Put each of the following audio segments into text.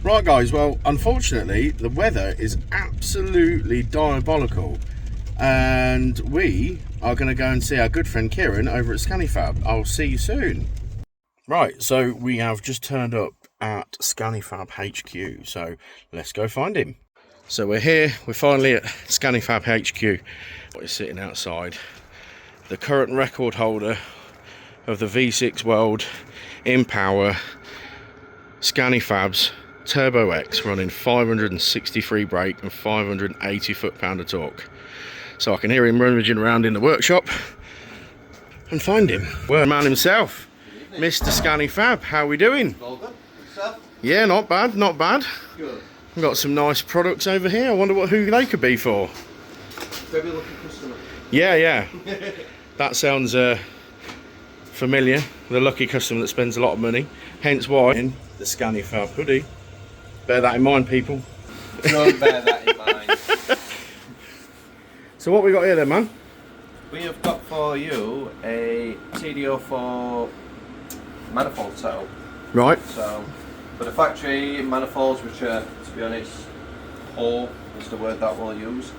Right guys, well unfortunately the weather is absolutely diabolical and we are going to go and see our good friend Kieran over at Scanny Fab. I'll see you soon. Right, so we have just turned up at Scanifab HQ, so let's go find him. So we're here, we're finally at Scanifab HQ. We're sitting outside. The current record holder of the V6 world in power, Scanifab's Turbo X, running 563 brake and 580 foot-pound of torque. So I can hear him rummaging around in the workshop and find him. Well, man himself, Mr. Scanny Fab, how are we doing? All good. Yourself? Yeah, not bad, not bad. Good. We've got some nice products over here. I wonder who they could be for. Very lucky customer. Yeah. That sounds familiar. The lucky customer that spends a lot of money. Hence why in the Scanny Fab hoodie. Bear that in mind, people. Don't bear that in mind. So what we got here then, man? We have got for you a TD04 manifold setup. Right. So, for the factory manifolds, which are, to be honest, poor is the word that we'll use.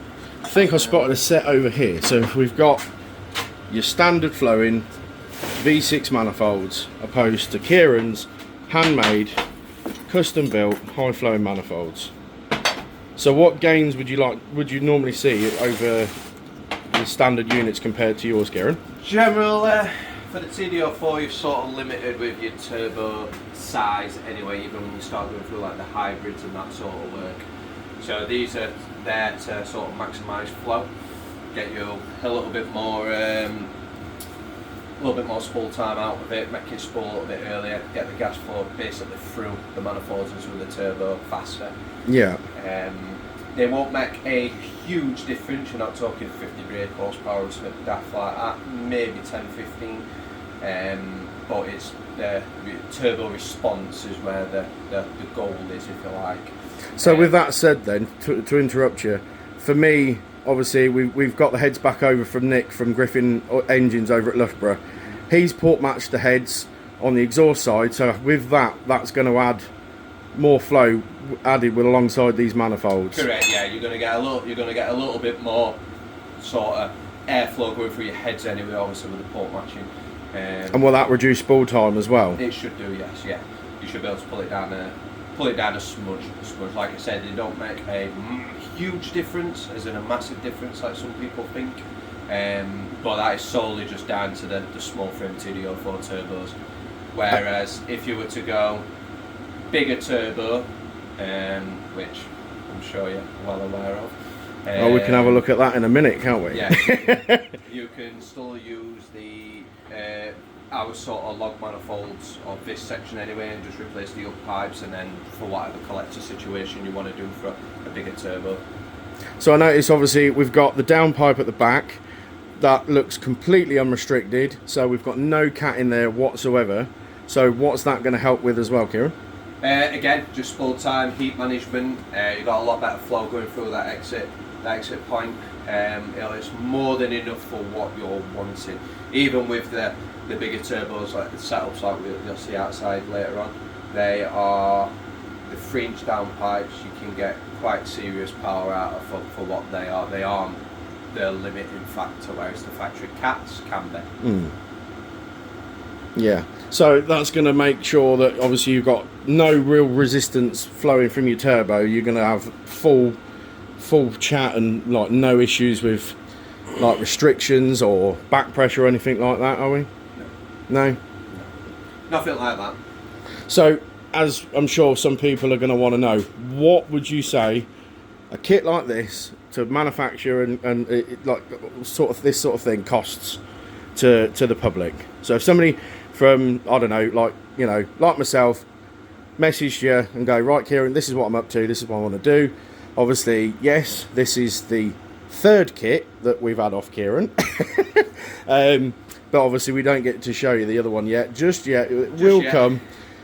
I think I spotted a set over here. So we've got your standard flowing V6 manifolds opposed to Kieran's handmade, custom built, high flowing manifolds. So what gains would you normally see over the standard units compared to yours, Kieran? Generally, for the TD04, you're sort of limited with your turbo size anyway, even when you start going through like the hybrids and that sort of work. So these are there to sort of maximise flow, get you a little bit more spool time out of it, make it spool a little bit earlier, get the gas flow basically through the manifolds and through the turbo faster. Yeah. They won't make a huge difference, you're not talking 50 brake horsepower or something daft like that, maybe 10-15, but it's the turbo response is where the goal is, if you like. So with that said then, to interrupt you, for me, obviously we've got the heads back over from Nick from Griffin Engines over at Loughborough. He's port matched the heads on the exhaust side, so with that's going to add more flow added with alongside these manifolds. Correct. Yeah, you're going to get a little bit more sort of airflow going through your heads anyway, obviously with the port matching. And will that reduce spool time as well? It should do, yes. Yeah, you should be able to pull it down a smudge. Like I said, they don't make a huge difference, as in a massive difference like some people think. But that is solely just down to the small frame TD04 turbos. Whereas if you were to go bigger turbo, which I'm sure you're well aware of. Oh, we can have a look at that in a minute, can't we? Yeah. You can still use the our sort of log manifolds of this section anyway, and just replace the up pipes, and then for whatever collector situation you want to do for a bigger turbo. So I notice obviously we've got the downpipe at the back that looks completely unrestricted, so we've got no cat in there whatsoever. So what's that going to help with as well, Kieran? Again, just spool time, heat management. You've got a lot better flow going through that exit point. It's more than enough for what you're wanting. Even with the bigger turbos, like the setups like you'll see outside later on, they are the 3-inch downpipes. You can get quite serious power out of for what they are. They aren't the limiting factor, whereas the factory cats can be. Yeah, so that's going to make sure that obviously you've got no real resistance flowing from your turbo. You're going to have full chat and like no issues with like restrictions or back pressure or anything like that, are we? No? Nothing like that. So, as I'm sure some people are going to want to know, what would you say a kit like this to manufacture and like this sort of thing costs to the public? So if somebody from, I don't know, like myself, messaged you and go, right Kieran, this is what I'm up to, this is what I want to do. Obviously, yes, this is the third kit that we've had off Kieran. But obviously we don't get to show you the other one just yet. It will come.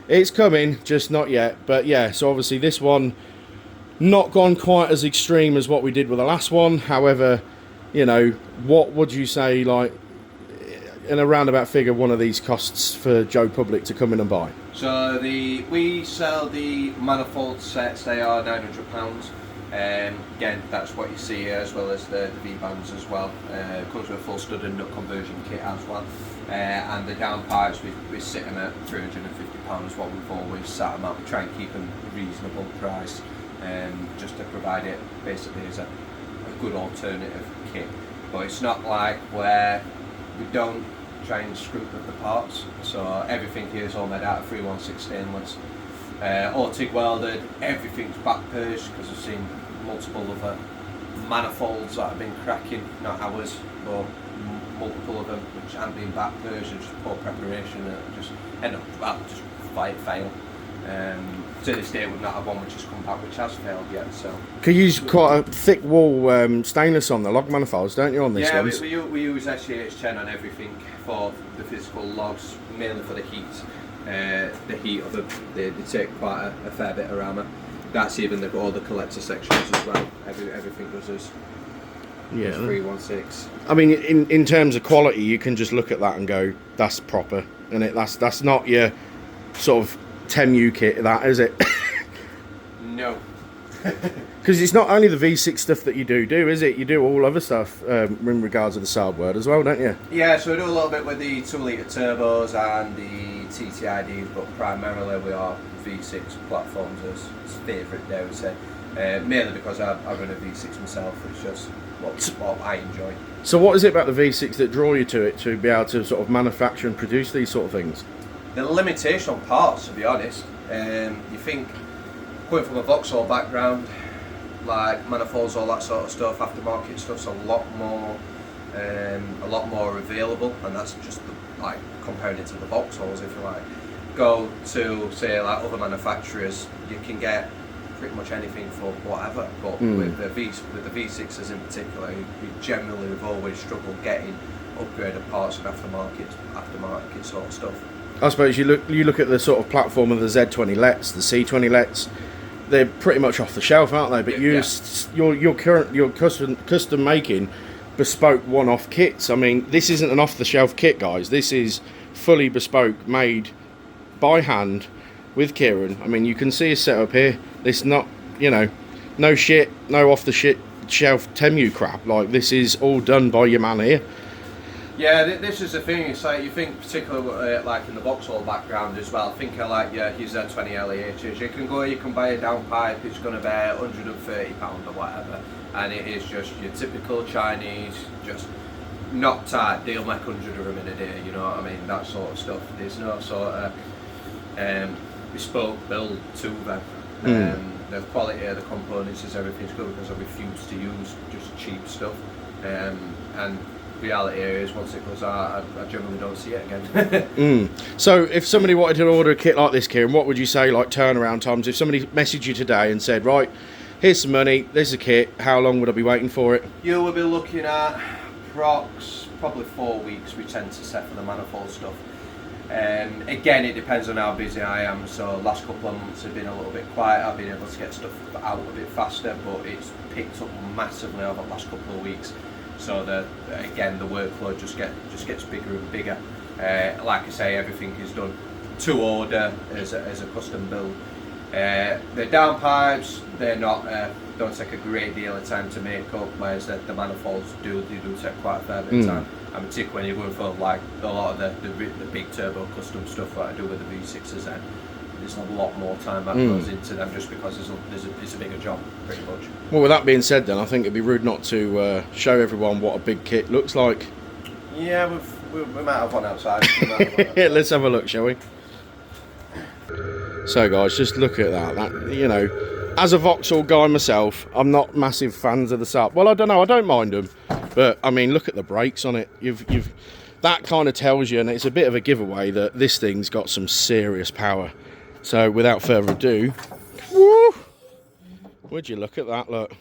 It's coming, just not yet. But yeah, so obviously this one not gone quite as extreme as what we did with the last one. However, you know, what would you say, like, in a roundabout figure, one of these costs for Joe Public to come in and buy? So we sell the manifold sets. They are £900. Again, that's what you see here, as well as the V-bands as well. Comes with a full stud and nut conversion kit as well. And the downpipes, we sit them at £350, what we've always sat them at. We try and keep them reasonable price, just to provide it basically as a good alternative kit. But it's not like where we don't try and scrimp up the parts. So everything here is all made out of 316 stainless. All TIG welded, everything's back purged, because I've seen multiple other manifolds that have been cracking, not ours, but multiple of them which haven't been back purged, and just poor preparation, and just end up, well, just fail. To this day we've not had one which has come back which has failed yet. So you use quite a thick wall stainless on the log manifolds, don't you, on this one? Yeah, we use SGH10 on everything for the physical logs, mainly for the heat. The heat of them, they take quite a fair bit of armour. That's even all the collector sections as well. Everything does as 316. I mean, in terms of quality, you can just look at that and go, that's proper, and that's not your sort of 10U kit, that is it? No. Because it's not only the V6 stuff that you do, is it? You do all other stuff in regards to the Saab world as well, don't you? Yeah, so we do a little bit with the 2-litre turbos and the TTIDs, but primarily we are V6 platforms as favourite, dare we say. Mainly because I run a V6 myself, it's just what I enjoy. So what is it about the V6 that draw you to it, to be able to sort of manufacture and produce these sort of things? The limitation on parts, to be honest. You think, coming from a Vauxhall background, like manifolds, all that sort of stuff, aftermarket stuff's a lot more available, and that's just like comparing it to the Vauxhalls. If you like, go to say like other manufacturers, you can get pretty much anything for whatever. But with the V6s in particular, we generally have always struggled getting upgraded parts and aftermarket sort of stuff. I suppose you look at the sort of platform of the Z20 LETs, the C20 LETs. They're pretty much off the shelf, aren't they? But you're custom making bespoke one-off kits. I mean, this isn't an off-the-shelf kit, guys. This is fully bespoke, made by hand with Kieran. I mean, you can see his setup here. It's not, no shit, no off-the-shelf 10U crap. Like, this is all done by your man here. Yeah, this is the thing. It's like you think, particularly like in the Vauxhall background as well. Think of like your Z20 LEHs. You can buy a downpipe. It's going to be £130 or whatever, and it is just your typical Chinese, just not tight. They'll make 100 of them in a day. You know what I mean? That sort of stuff. There's no sort of bespoke build to them. The quality of the components is everything's good, because I refuse to use just cheap stuff. And reality is, once it goes out, I generally don't see it again. So if somebody wanted to order a kit like this, Kieran, what would you say, like turnaround times? If somebody messaged you today and said, right, here's some money, there's a kit, how long would I be waiting for it? You will be looking at probably 4 weeks we tend to set for the manifold stuff. Again, it depends on how busy I am. So last couple of months have been a little bit quiet. I've been able to get stuff out a bit faster, but it's picked up massively over the last couple of weeks. So the workload just gets bigger and bigger. Like I say, everything is done to order as a custom build. The downpipes, they're not don't take a great deal of time to make up, whereas the manifolds do take quite a fair bit of time. And particularly when you're going for like a lot of the big turbo custom stuff that I do with the V6s, then there's a lot more time that goes into them, just because it's a bigger job, pretty much. Well, with that being said, then I think it'd be rude not to show everyone what a big kit looks like. Yeah, we might have one outside. Let's have a look, shall we? So, guys, just look at that. As a Vauxhall guy myself, I'm not massive fans of the Saab. Well, I don't know, I don't mind them, but I mean, look at the brakes on it. That kind of tells you, and it's a bit of a giveaway, that this thing's got some serious power. So, without further ado, woo! Would you look at that? Look,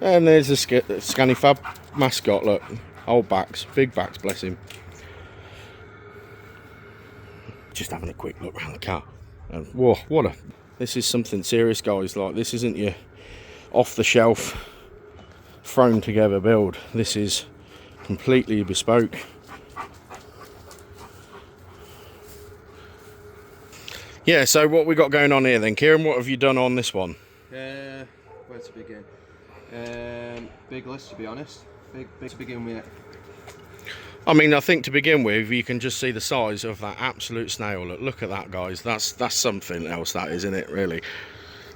and there's the Scanny Fab mascot. Look, old backs, big backs, bless him. Just having a quick look around the car, and whoa, this is something serious, guys. Like, this isn't your off-the-shelf, thrown together build. This is completely bespoke. Yeah, so what we got going on here then, Kieran? What have you done on this one? Where to begin? Big list, to be honest. Big to begin with. I mean, I think to begin with, you can just see the size of that absolute snail. Look at that, guys. That's something else, that is, isn't it? Really.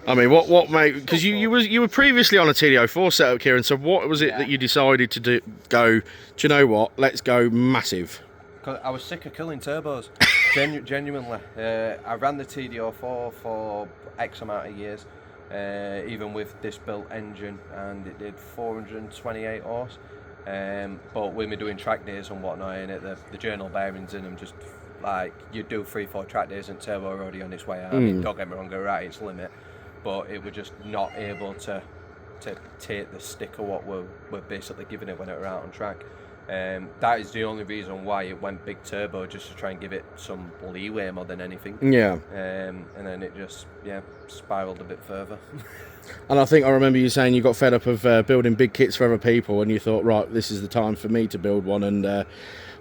I mean, what mate? Because you were previously on a TD04 setup, Kieran. So what was it that you decided to go? Do you know what? Let's go massive. Cause I was sick of killing turbos. Genuinely, I ran the TD04 for X amount of years, even with this built engine, and it did 428 horse. But with me doing track days and whatnot in it, the journal bearings in them, just like you do 3-4 track days and turbo already on its way out. I mean, don't get me wrong, go right its limit, but it was just not able to take the stick of what we're basically giving it when it were out on track. That is the only reason why it went big turbo, just to try and give it some leeway more than anything. Yeah. And then it just spiraled a bit further. And I think I remember you saying you got fed up of building big kits for other people, and you thought, right, this is the time for me to build one. And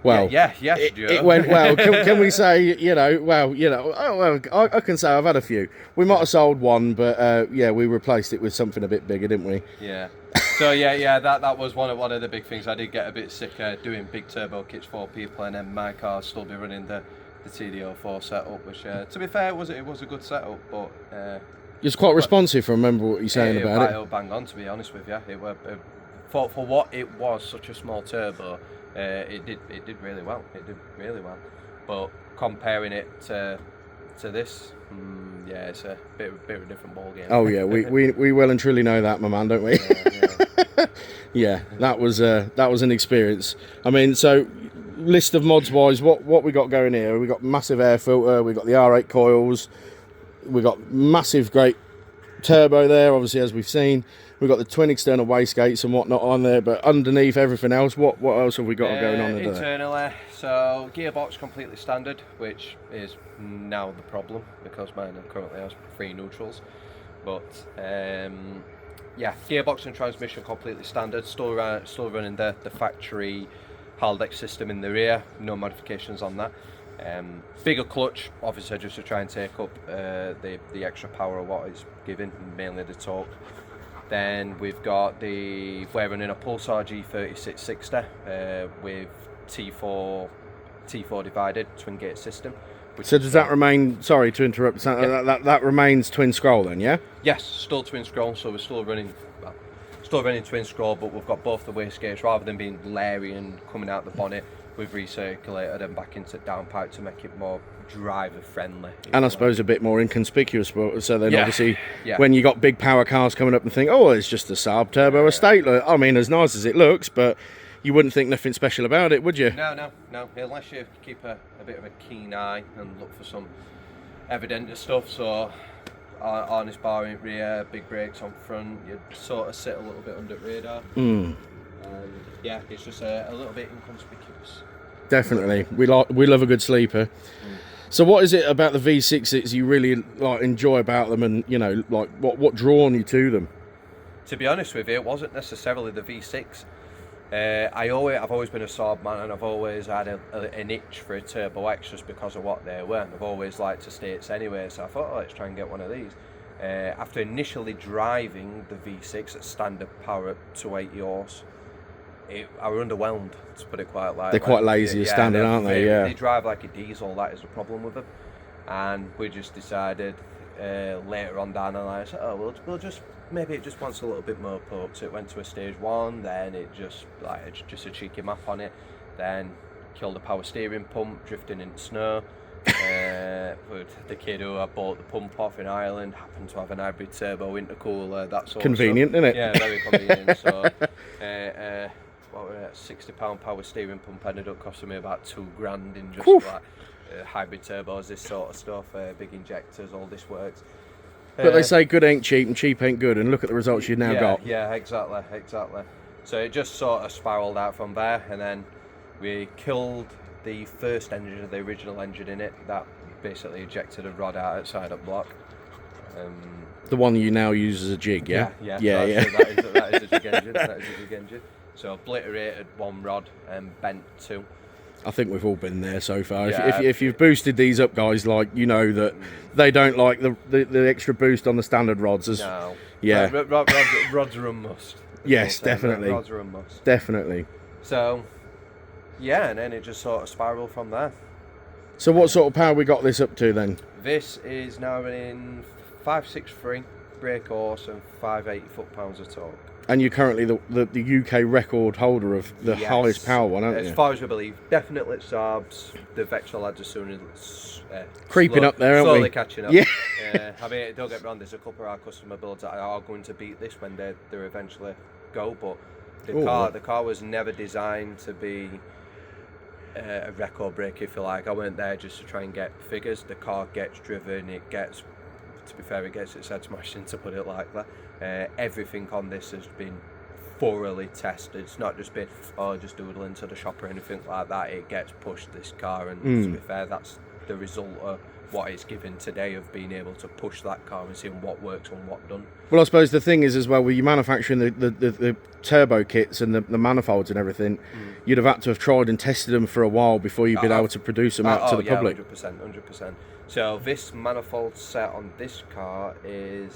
well, it went well. Can we say, I can say I've had a few. We might have sold one, but we replaced it with something a bit bigger, didn't we? Yeah. So that was one of the big things. I did get a bit sick of doing big turbo kits for people, and then my car still be running the TD04 setup, which to be fair, it was a good setup, but it's quite responsive. I remember what you're saying about it. It bang on, to be honest with you. It were for what it was, such a small turbo. It did really well. It did really well. But comparing it to this, it's a bit of a different ball game. Oh yeah, we well and truly know that, my man, don't we? Yeah, that was an experience. I mean, so list of mods wise, what we got going here? We got massive air filter. We got the R8 coils. We got massive great turbo there, obviously, as we've seen. We've got the twin external wastegates and whatnot on there, but underneath everything else, what else have we got going on there? Internally, so gearbox completely standard, which is now the problem because mine currently has 3 neutrals. But gearbox and transmission completely standard. Still running the factory Haldex system in the rear. No modifications on that. Bigger clutch, obviously, just to try and take up the extra power of what it's giving, mainly the torque. Then we've got we're running a Pulsar G3660 with T4 divided twin gate system. So does that remain? Sorry to interrupt. That remains twin scroll then, yeah? Yes, still twin scroll. So we're still running twin scroll, but we've got both the wastegates rather than being Larry and coming out the bonnet. We've recirculated them back into downpipe to make it more driver friendly. And I suppose a bit more inconspicuous. So then obviously when you got big power cars coming up and think, oh, it's just a Saab turbo estate. I mean, as nice as it looks, but you wouldn't think nothing special about it, would you? No. Unless you keep a bit of a keen eye and look for some evident stuff. So harness bar in rear, big brakes on front, you sort of sit a little bit under radar. It's just a little bit inconspicuous. Definitely, we love a good sleeper. So what is it about the V6 that you really enjoy about them, and what drawn you to them? To be honest with you, it wasn't necessarily the V6. I've always been a Saab man, and I've always had an itch for a Turbo X just because of what they were. I've always liked estates anyway, so I thought, let's try and get one of these. After initially driving the V6 at standard power at 280 horse, I was underwhelmed, to put it quite like. They're quite lazy as standard, aren't they? Yeah. They drive like a diesel. That is the problem with them. And we just decided later on down the line, we'll just maybe it just wants a little bit more poke. So it went to a stage 1, then it just a cheeky map on it, then killed the power steering pump, drifting into snow. With the kid who I bought the pump off in Ireland happened to have an hybrid turbo intercooler. That's convenient, isn't it? Yeah, very convenient. So £60 power steering pump ended up costing me about £2,000 in just hybrid turbos, this sort of stuff, big injectors, all this works. But they say good ain't cheap and cheap ain't good, and look at the results you've now got. Yeah, exactly. So it just sort of spiraled out from there, and then we killed the first engine of the original engine in it. That basically ejected a rod outside a block. The one you now use as a jig, yeah? Yeah. That is a jig engine. So obliterated one rod and bent 2. I think we've all been there so far. Yeah. If you've boosted these up, guys, like, you know that they don't like the extra boost on the standard rods. No. Yeah. Rods are a must. Yes, definitely. Rods are a must. Definitely. So, yeah, and then it just sort of spiraled from there. So what sort of power we got this up to then? This is now running 563 brake horse and 580 foot-pounds of torque. And you're currently the UK record holder of the highest power one, aren't you? As far as we believe. Definitely Saabs. The Vector lads are soon creeping up there, aren't we? Slowly catching up. Yeah. I mean, don't get me wrong, there's a couple of our customer builds that are going to beat this when they eventually go, but the car was never designed to be a record break, if you like. I weren't there just to try and get figures. The car gets driven, it gets, to be fair, it gets its head smashed in, to put it like that. Everything on this has been thoroughly tested. It's not just been, just doodling to the shop or anything like that. It gets pushed, this car, and to be fair, that's the result of what it's given today, of being able to push that car and seeing what works and what doesn't. Well, I suppose the thing is as well, with you manufacturing the turbo kits and the manifolds and everything, you'd have had to have tried and tested them for a while before you'd been able to produce them out to the public. 100%. So this manifold set on this car is,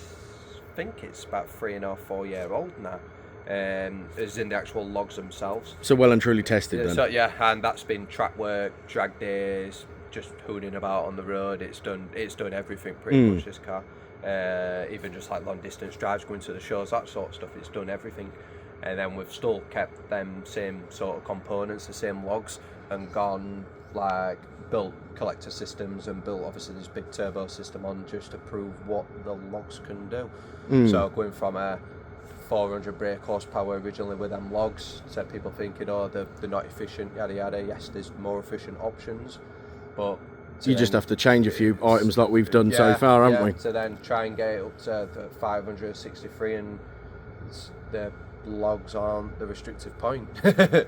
I think it's about 3.5-4 year old now. As in the actual logs themselves. So well and truly tested then. So yeah, and that's been track work, drag days, just hooning about on the road. It's done everything pretty much, this car. Even just like long distance drives, going to the shows, that sort of stuff, it's done everything. And then we've still kept them same sort of components, the same logs, and gone like built collector systems and built obviously this big turbo system on just to prove what the logs can do. So going from a 400 brake horsepower originally with them logs, so people thinking, they're not efficient, yada yada. Yes, there's more efficient options, but you just have to change a few items like we've done so far, haven't we? To then try and get it up to the 563, and the logs aren't the restrictive point.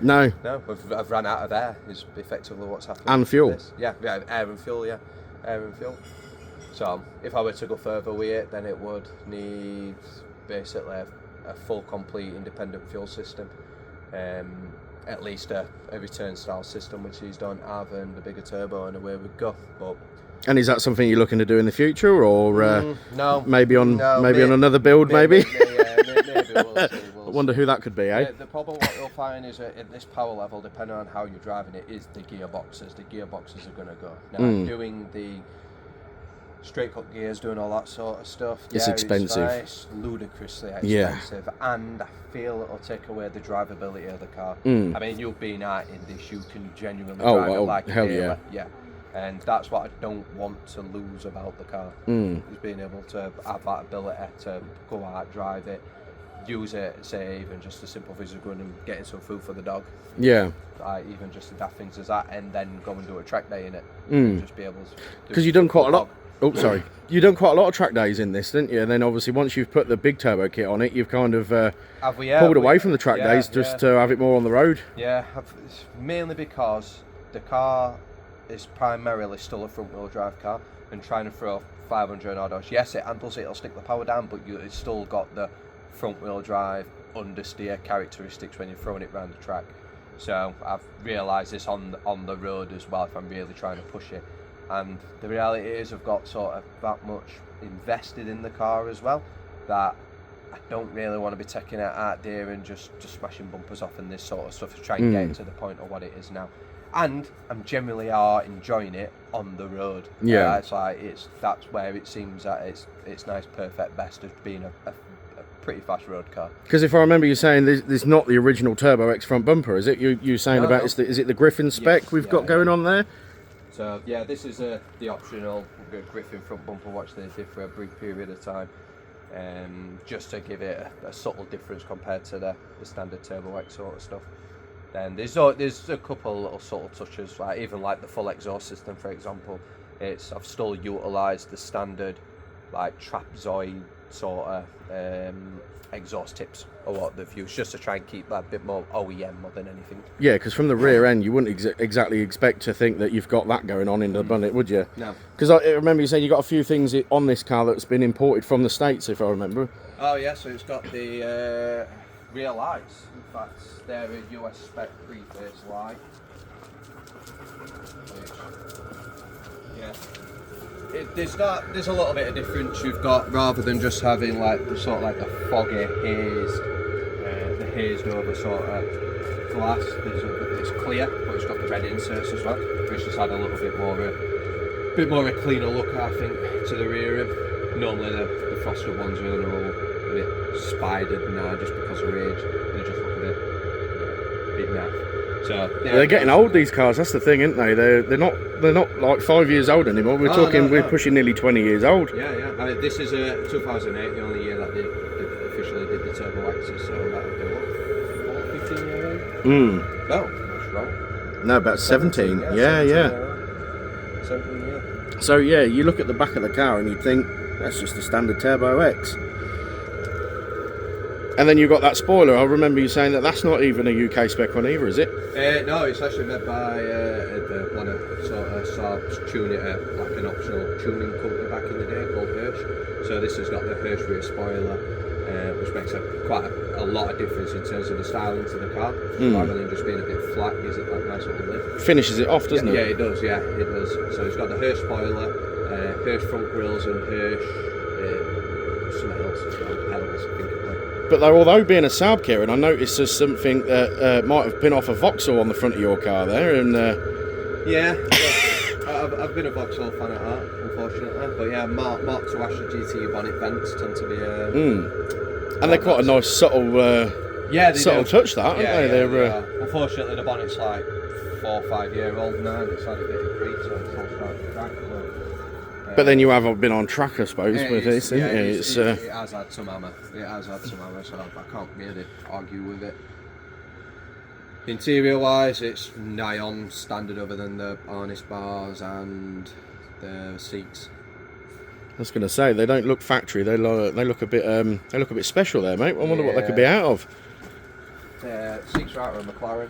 No, I've ran out of air, is effectively what's happening. And fuel. Yeah, air and fuel, air and fuel. So if I were to go further with it, then it would need basically a full, complete, independent fuel system. At least a return style system, which these don't have, and a bigger turbo, and away we go. And is that something you're looking to do in the future, or no? Maybe on another build, maybe. Maybe we'll see. I wonder who that could be, eh? The problem what you'll find is that at this power level, depending on how you're driving it, is the gearboxes. The gearboxes are going to go. Now, doing the straight cut gears, doing all that sort of stuff. It's expensive. It's ludicrously expensive, and I feel it'll take away the drivability of the car. I mean, you've been out in this, you can genuinely drive it like hell a dealer. Yeah. And that's what I don't want to lose about the car, is being able to have that ability to go out, drive it, use it, say even just a simple things of going and getting some food for the dog. Yeah. Even just the daft things as that, and then go and do a track day in it. Just be able to. Because you've done quite a lot. Oh, sorry. You've done quite a lot of track days in this, didn't you? And then obviously once you've put the big turbo kit on it, you've kind of pulled away from the track days just to have it more on the road. Yeah, mainly because the car is primarily still a front wheel drive car, and trying to throw 500 odd horse. Yes, it handles it, it'll stick the power down, but it's still got the front wheel drive understeer characteristics when you're throwing it around the track. So I've realised this on the road as well, if I'm really trying to push it. And the reality is I've got sort of that much invested in the car as well, that I don't really want to be taking it out there and just smashing bumpers off and this sort of stuff to try and get it to the point of what it is now. And I'm generally enjoying it on the road. Yeah, it's like that's where it seems that it's nice, perfect, best of being a pretty fast road car. Because if I remember you saying there's not the original Turbo X front bumper, is it? You saying about no. Is it the Griffin spec we've got going on there? So yeah, this is the optional Griffin front bumper, which they did for a brief period of time, just to give it a subtle difference compared to the standard Turbo X sort of stuff. Then there's a couple little subtle touches, like even like the full exhaust system, for example. I've still utilised the standard like trapezoid sort of exhaust tips or what they've used, just to try and keep that a bit more OEM more than anything. Yeah, because from the rear end you wouldn't exactly expect to think that you've got that going on in the bonnet, would you? No. Because I remember you saying you got a few things on this car that's been imported from the States, if I remember. Oh yeah, so it's got the rear lights. In fact, they're a US spec three-phase light. Yeah. There's a little bit of difference you've got, rather than just having like the sort of like the foggy hazed, the hazed over sort of glass. It's clear, but it's got the red inserts as well, which has had a little bit more a cleaner look, I think, to the rear rim. Normally the frosted ones are all a bit spidered now, just because of age. They just look a bit naff. So yeah, they're getting old, these cars. That's the thing, aren't they? They're not like 5 years old anymore. We're pushing nearly 20 years old. Yeah. I mean, this is 2008, the only year that they officially did the turbo axis. So that would be what, 15 years old? No, that's wrong. No, about 17. Yeah. 17 years. So yeah, you look at the back of the car and you think that's just a standard Turbo X. And then you've got that spoiler. I remember you saying that that's not even a UK spec one either, is it? No, it's actually made by one of sort of Saab's tuning, like an optional tuning company back in the day called Hirsch. So this has got the Hirsch rear spoiler, which makes quite a lot of difference in terms of the styling to the car. Rather than just being a bit flat, gives it that nice little lift. Finishes it off, doesn't it? Yeah, it does. Yeah, it does. So it's got the Hirsch spoiler, Hirsch front grills, and Hirsch something else as well, pedals, I think. But although being a Saab, Kieran, I noticed there's something that might have been off a Vauxhall on the front of your car there, and yeah, I've been a Vauxhall fan at heart, unfortunately. But yeah, Mark to Asher GT bonnet vents tend to be. And they're quite a nice subtle touch, that, aren't they? They're unfortunately, the bonnet's like 4 or 5 year old now, and it's had a bit of grief, so it's all starting to crack. But then you have been on track, I suppose, with this, isn't it? It has had some hammer. So I can't really argue with it. Interior wise, it's nigh on standard, other than the harness bars and the seats. I was going to say, they don't look factory. They look a bit special there, mate. I wonder what they could be out of. Seats are out of a McLaren.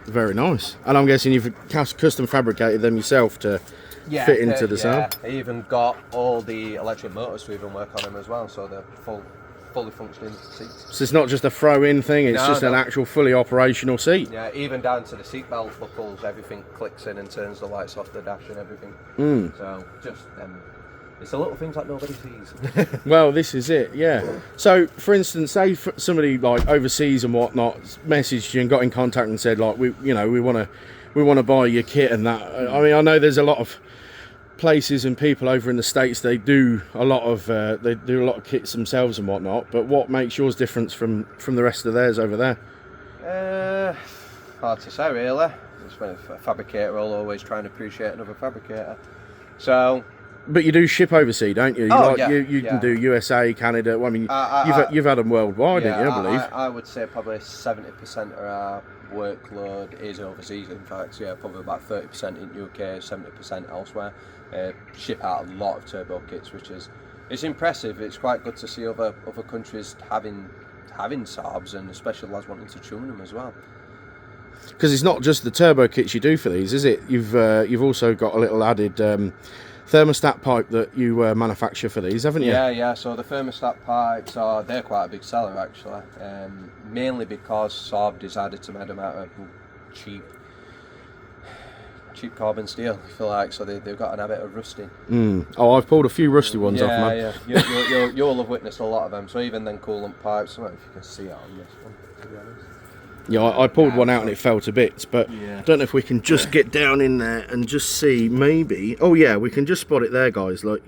Very nice. And I'm guessing you've custom fabricated them yourself to fit into the Saab. I even got all the electric motors to even work on them as well, so they're fully functioning seats. So it's not just a throw-in thing, it's just an actual fully operational seat. Yeah, even down to the seat belt buckles, everything clicks in and turns the lights off the dash and everything. So just it's the little things that nobody sees. Well, this is it, yeah. So, for instance, say somebody like overseas and whatnot messaged you and got in contact and said, like, we want to buy your kit and that. I mean, I know there's a lot of places and people over in the States, they do a lot of kits themselves and whatnot, but what makes yours different from the rest of theirs over there? Hard to say, really. It's when a fabricator will always try and appreciate another fabricator. So, but you do ship overseas, don't you? You can do USA, Canada. Well, I mean, you've had them worldwide, haven't you? I believe. I would say probably 70% of our workload is overseas. In fact, probably about 30% in UK, 70% elsewhere. Ship out a lot of turbo kits, which it's impressive. It's quite good to see other countries having Saabs, and especially lads wanting to tune them as well. Because it's not just the turbo kits you do for these, is it? You've also got a little added thermostat pipe that you manufacture for these, haven't you? Yeah. So the thermostat pipes they're quite a big seller actually, mainly because Saab decided to make them out of cheap carbon steel, if you like. So they've got an habit of rusting. Oh, I've pulled a few rusty ones off, man. Yeah. You'll have witnessed a lot of them. So even then coolant pipes. I don't know if you can see it on this one, to be honest. Yeah, I pulled one out and it fell to bits, but I don't know if we can just get down in there and just see, maybe. Oh yeah, we can just spot it there, guys. Like,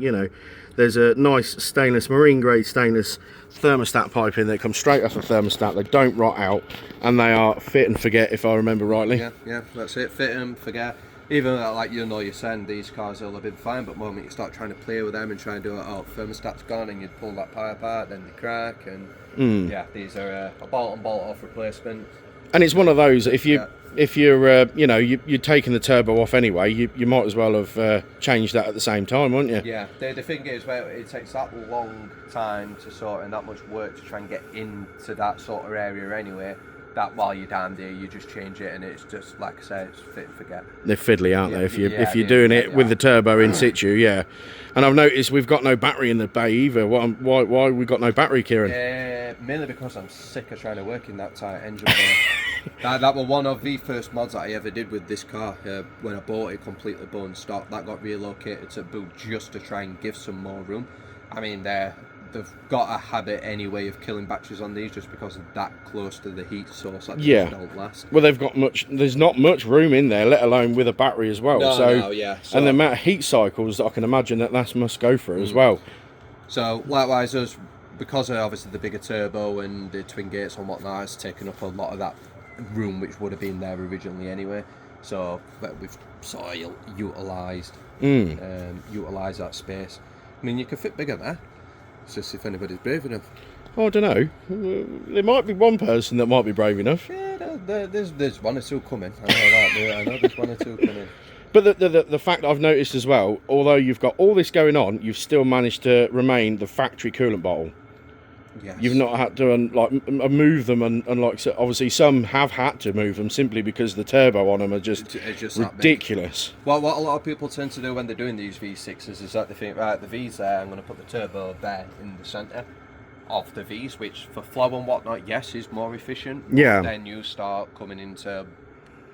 there's a nice stainless, marine grade stainless thermostat pipe in there. Comes straight off the thermostat. They don't rot out, and they are fit and forget, if I remember rightly. Yeah, that's it. Fit and forget. Even like you're saying, these cars will have been fine, but the moment you start trying to play with them and try and do it, thermostat's gone, and you'd pull that pipe apart, then they crack, and these are a bolt on bolt off replacement. And it's one of those, if you're taking the turbo off anyway, you might as well have changed that at the same time, wouldn't you? Yeah, the thing is, well, it takes that long time to sort and that much work to try and get into that sort of area anyway, that while you're down there, you just change it, and it's just, like I say, it's fit and forget. They're fiddly, aren't they? If you're doing it with the turbo in situ, yeah. And I've noticed we've got no battery in the bay either. Why we got no battery, Kieran? Mainly because I'm sick of trying to work in that tight engine bay. That was one of the first mods that I ever did with this car. When I bought it completely bone stock, that got relocated to boot just to try and give some more room. I mean, they've got a habit anyway of killing batteries on these just because they're that close to the heat source that they just don't last. Well, there's not much room in there, let alone with a battery as well. So and the amount of heat cycles that I can imagine that must go through as well. So likewise, us, because of obviously the bigger turbo and the twin gates and whatnot, it's taken up a lot of that room which would have been there originally anyway. So we've sort of utilised that space. I mean, you can fit bigger there. It's just if anybody's brave enough. Oh, I don't know. There might be one person that might be brave enough. Yeah, there's one or two coming. I know that. I know there's one or two coming. But the fact I've noticed as well, although you've got all this going on, you've still managed to remain the factory coolant bottle. Yes. You've not had to move them, and like, so obviously some have had to move them simply because the turbo on them are just ridiculous. Well, what a lot of people tend to do when they're doing these V6s is that they think, right, the V's there, I'm going to put the turbo there in the centre of the V's, which for flow and whatnot, yes, is more efficient. Yeah. But then you start coming into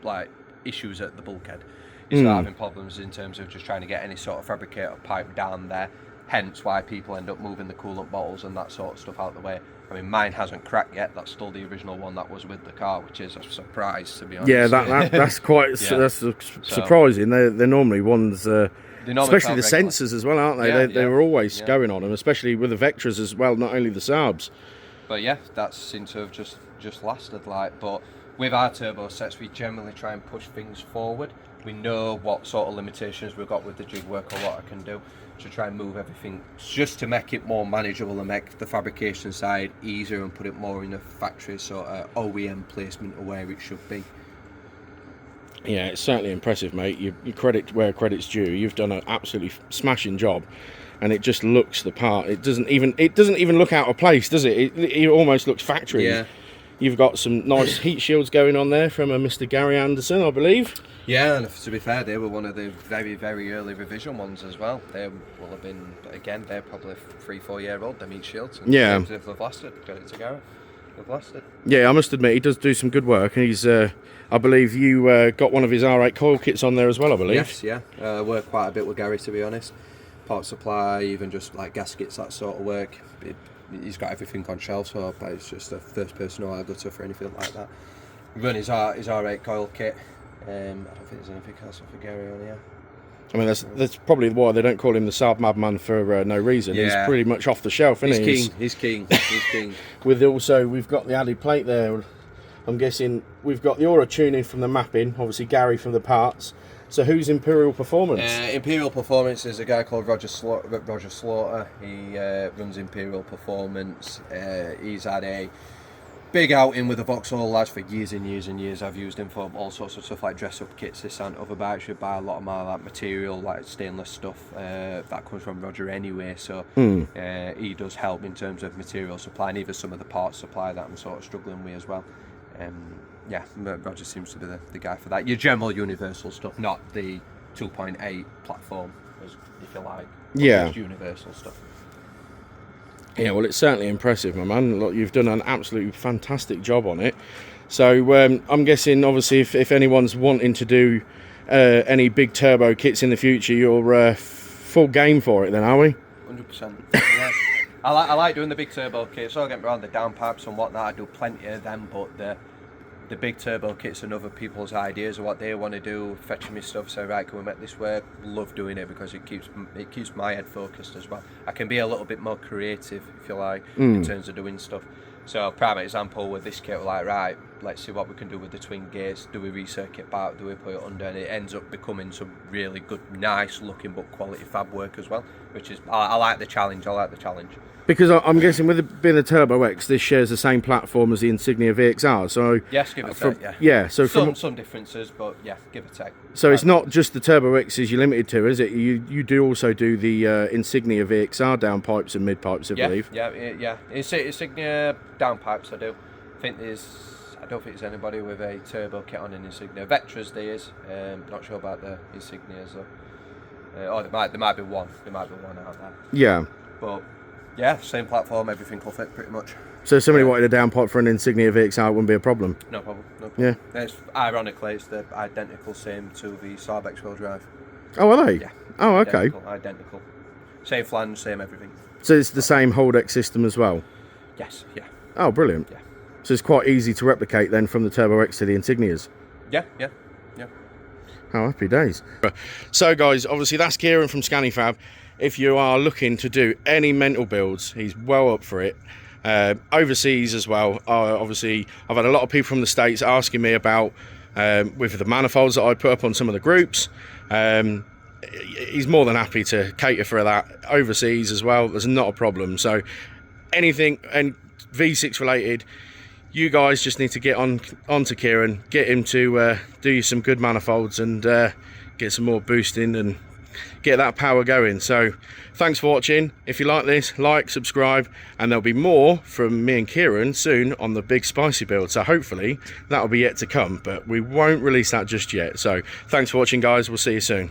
like issues at the bulkhead. You start having problems in terms of just trying to get any sort of fabricator pipe down there. Hence why people end up moving the coolant bottles and that sort of stuff out the way. I mean, mine hasn't cracked yet. That's still the original one that was with the car, which is a surprise, to be honest. Yeah, that's quite that's surprising. They're normally ones, especially the sensors as well, aren't they? They were always going on them, especially with the Vectras as well, not only the Saabs. But yeah, that seems to have just lasted. But with our turbo sets, we generally try and push things forward. We know what sort of limitations we've got with the jig work or what I can do to try and move everything just to make it more manageable and make the fabrication side easier and put it more in a factory sort of OEM placement of where it should be. Yeah, it's certainly impressive, mate. You credit where credit's due. You've done an absolutely smashing job, and it just looks the part. It doesn't even look out of place, does it? It almost looks factory. Yeah. You've got some nice heat shields going on there from a Mr. Gary Anderson, I believe. Yeah, and to be fair, they were one of the very, very early revision ones as well. They will have been, again, they're probably 3-4 year old, them heat shields. And yeah. They've lasted, credit to Gary. They've lasted. Yeah, I must admit, he does do some good work. And he's, I believe you got one of his R8 coil kits on there as well, I believe. Yes, yeah. I work quite a bit with Gary, to be honest. Part supply, even just like gaskets, that sort of work. He's got everything on shelf, so it's just the first person I go to for anything like that. We run his R8 coil kit. I don't think there's anything else for Gary on here. I mean, that's probably why they don't call him the Saab Madman for no reason. Yeah. He's pretty much off the shelf, isn't he? He's king. We've got the added plate there. I'm guessing we've got the aura tuning from the mapping, obviously Gary from the parts. So who's Imperial Performance? Imperial Performance is a guy called Roger Slaughter. He runs Imperial Performance. He's had a big outing with the Vauxhall lads for years and years and years. I've used him for all sorts of stuff like dress up kits, this and other bikes. You buy a lot of my like material, like stainless stuff. That comes from Roger anyway. So he does help in terms of material supply and even some of the parts supply that I'm sort of struggling with as well. Yeah, Roger seems to be the guy for that. Your general universal stuff, not the 2.8 platform, if you like. Yeah. Just universal stuff. Yeah, well, it's certainly impressive, my man. Look, you've done an absolutely fantastic job on it. So I'm guessing, obviously, if anyone's wanting to do any big turbo kits in the future, you're full game for it then, are we? 100%. Yeah. I like doing the big turbo kits. So get me wrong, the downpipes and whatnot, I do plenty of them, but the big turbo kits and other people's ideas of what they want to do, fetching me stuff, say right, can we make this work? Love doing it because it keeps my head focused as well. I can be a little bit more creative, if you like, in terms of doing stuff. So prime example with this kit, we're like, right, let's see what we can do with the twin gates. Do we recircuit back? Do we put it under? And it ends up becoming some really good, nice looking but quality fab work as well, which is, I like the challenge. Because I'm guessing with it being a Turbo X, this shares the same platform as the Insignia VXR. So yes, give or take, yeah. Yeah, so some differences, but yeah, give or take. So it's not just the Turbo X's you're limited to, is it? You do also do the Insignia VXR downpipes and midpipes, I believe. Yeah. Insignia downpipes, I do. I don't think there's anybody with a turbo kit on an Insignia. Vectras there is. Not sure about the Insignias though. There might be one. There might be one out there. Yeah. But Yeah, same platform, everything will fit pretty much. So if somebody wanted a downpipe for an Insignia VXR, it wouldn't be a problem? No problem, no problem. Yeah. Ironically, it's the identical same to the Saab X-Wheel drive. Oh, are they? Yeah. Oh, okay. Identical. Same flange, same everything. So it's the same Holdex system as well? Yes, yeah. Oh, brilliant. Yeah. So it's quite easy to replicate then from the Turbo X to the Insignias? Yeah. Oh, happy days. So guys, obviously that's Kieran from Scanny Fab. If you are looking to do any mental builds, he's well up for it. Overseas as well. Obviously, I've had a lot of people from the States asking me about with the manifolds that I put up on some of the groups. He's more than happy to cater for that overseas as well. There's not a problem. So anything and V6 related, you guys just need to get onto Kieran, get him to do you some good manifolds and get some more boosting and get that power going. So thanks for watching. If you like this, like, subscribe, and there'll be more from me and Kieran soon on the big spicy build. So hopefully that'll be yet to come, but we won't release that just yet. So thanks for watching, guys. We'll see you soon.